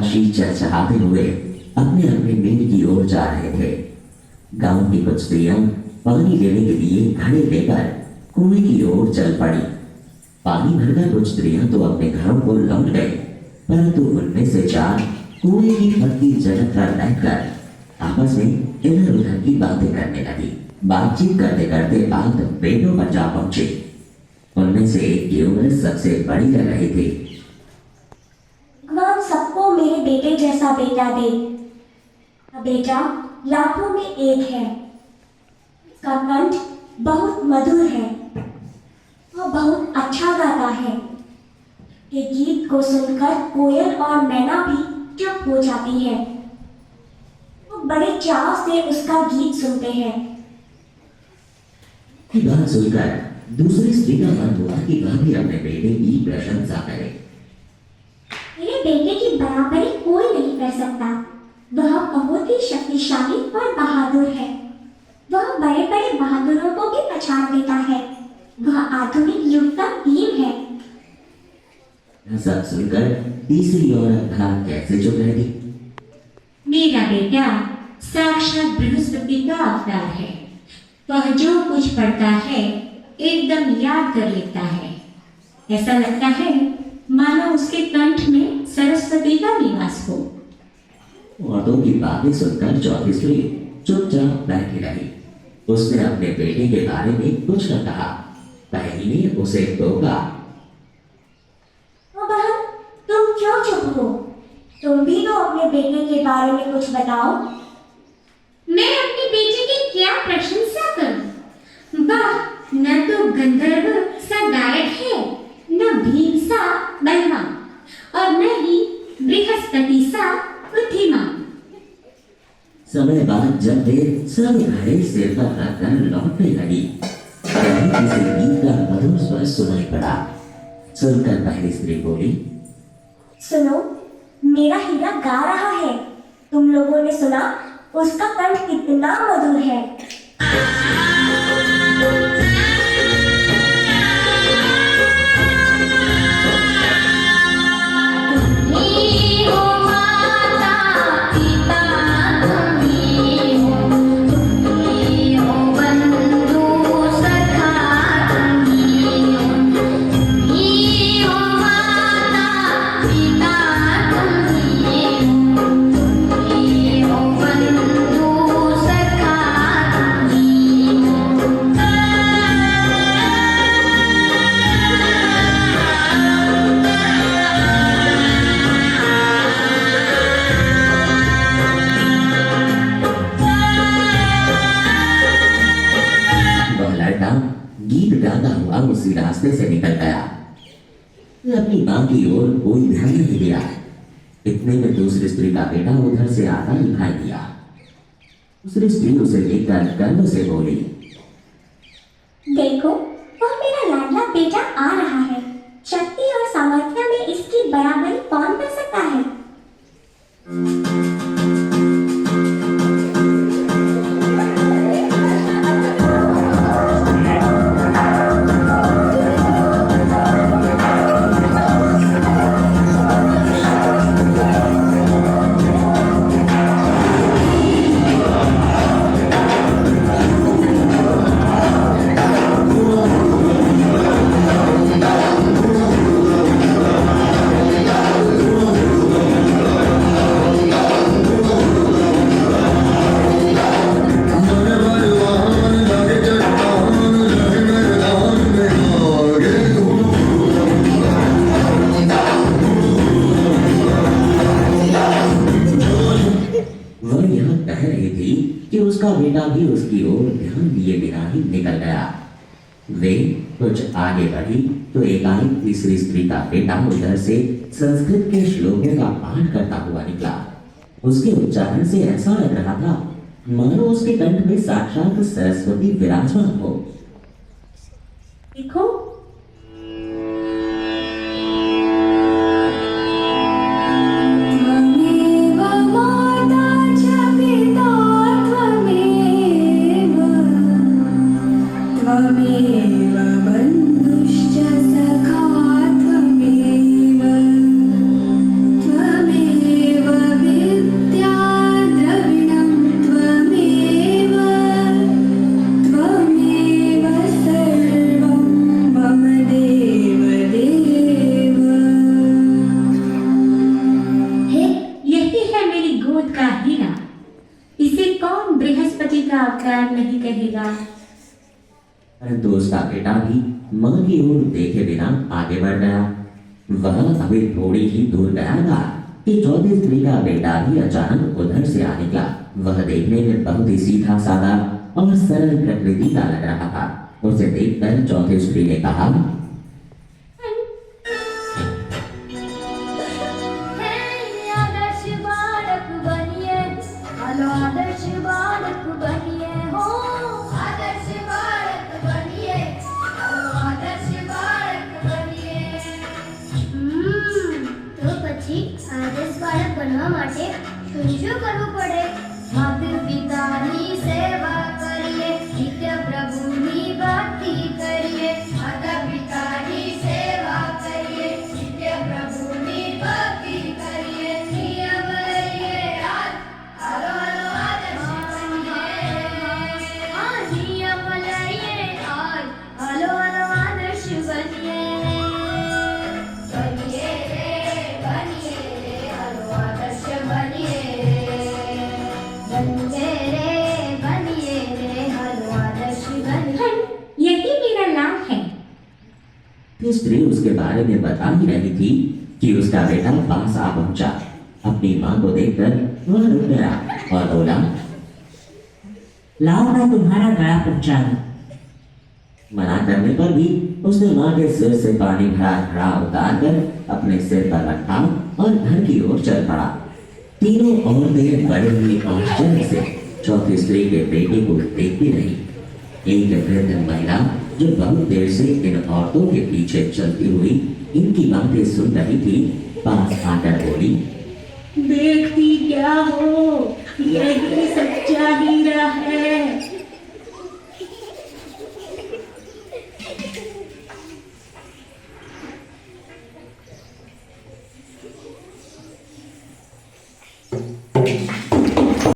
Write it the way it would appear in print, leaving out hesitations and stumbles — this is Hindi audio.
आकाशीय चहचहाते हुए अपने अपने मील की ओर जा रहे थे। गांव की कुछ स्त्रियां पानी लेने के लिए घड़े लेकर कुएं की ओर चल पड़ी। पानी भरकर कुछ स्त्रियां तो अपने घरों को लौट गई, परंतु उनमें से चार कुएं की पतली जगह पर बैठकर आपस में इधर उधर की बातें करने लगी। बातचीत करते करते बात बेटों पर जा पहुंची। उनमें से एक की उम्र सबसे बड़ी लग रही थी। भगवान सबको मेरे बेटे जैसा बेटा दे। बेटा लाखों में एक है। इसका कंठ बहुत मधुर है। वह बहुत अच्छा गाता है। के गीत को सुनकर कोयल और मैना भी चुप हो जाती है। वो बड़े चाव से उसका गीत सुनते हैं। की बात सुनकर दूसरी स्त्री का मन हुआ कि वह भी अपने बेटे की प्रशंसा करे। मेरे बेटे की बराबरी कोई नहीं कर सकता। वह बहुत ही शक्तिशाली और बहादुर है। वह बड़े बड़े बहादुरों को भी पछाड़ देता है। वह आधुनिक युग का वीर है। सब सुनकर तीसरी औरत कैसे चुप रह गई। मेरा बेटा साक्षात बृहस्पति का अवतार है। वह जो कुछ पढ़ता है एकदम याद कर लेता है। ऐसा लगता है मानो उसके कंठ में सरस्वती का निवास हो। औरतों की बातें सुनकर चौथी स्त्री चुपचाप बैठी रही। उसने अपने बेटे के बारे में कुछ न कहा। पहली ने उसे टोका। बहन, तुम क्यों चुप हो? तुम भी तो अपने बेटे के बारे में कुछ बताओ। मैं अपने बेटे की क्या प्रशंसा करूं? वाह, न तो गंधर्व सा गायक है, न भीम सा बलवान, और न ही बृहस्पति सा बुद्धिमान। समय बाद जब वे सब घड़े सिर पर रखकर लौटने लगी, तभी किसी गीत का मधुर स्वर सुनाई पड़ा। सुनकर पहली स्त्री बोली, सुनो, मेरा हीरा गा रहा है। तुम लोगों ने सुना? उसका कंठ कितना मधुर है। गीत गाता हुआ उसी रास्ते से निकल गया। अपनी मां की ओर कोई ध्यान नहीं दिया। इतने में दूसरी स्त्री का बेटा उधर से आता दिखाई दिया। दूसरी स्त्री उसे देखकर गर्व से बोली, देखो, वह मेरा लाडला बेटा आ रहा है। शक्ति और सामर्थ्य में इसकी बराबरी कौन कर सकता है? उसका बेटा भी उसकी ओर ध्यान दिए बिना ही निकल गया। वे कुछ आगे बढ़ी तो एकाएक तीसरी स्त्री का बेटा उधर से संस्कृत के श्लोकों का पाठ करता हुआ निकला। उसके उच्चारण से ऐसा लग रहा था मानो उसके कंठ में साक्षात सरस्वती विराजमान हो। देखो, का अवतार नहीं कहेगा। परंतु उसका बेटा भी मां की ओर देखे बिना आगे बढ़ गया। वह अभी थोड़ी ही दूर गया था कि चौथी स्त्री का बेटा भी अचानक उधर से आ निकला। वह देखने में बहुत ही सीधा साधा और सरल प्रकृति का लग रहा था। उसे देखकर चौथी स्त्री ने कहा, आदर्श बालक बनिए, हेलो आदर्श बालक बनिए हो, आदर्श बालक बनिए, हेलो आदर्श बालक बनिए। તો પછી આદર્શ બાળક બનવા માટે શું કરવું પડે? માતા પિતાની સેવા કરીએ, નિત્ય પ્રભુની ભક્તિ કરીએ, માતા પિતાની સેવા કરીએ, નિત્ય પ્રભુની ભક્તિ કરીએ, નિયમ લઈએ હાલો હાલો આદર્શ બનીએ, નિયમ લઈએ હાલો હાલો આદર્શ બનીએ, બનીએ રે હાલો આદર્શ બનીએ, बनिए रे हालो आदर्श बनिए। यही मेरा लाभ है। स्त्री उसके बारे में बता ही रही थी कि उसका बेटा पास आ पहुंचा। अपनी मां को देखकर वह रुक गया और बोला, लाओ मैं तुम्हारा गला पहुंचा दूं। मना करने पर भी उसने मां के सिर से पानी भरा घड़ा उतार कर अपने सिर पर रखा और घर की ओर चल पड़ा। तीनों औरतें बड़े ही आश्चर्य से चौथी स्त्री के बेटे को देखती रही। एक वृद्ध महिला जो बहुत देर से इन औरतों के पीछे चलती हुई इनकी बातें सुन रही थी, पास आकर बोली, देखती क्या हो, यही सच्चा हीरा है।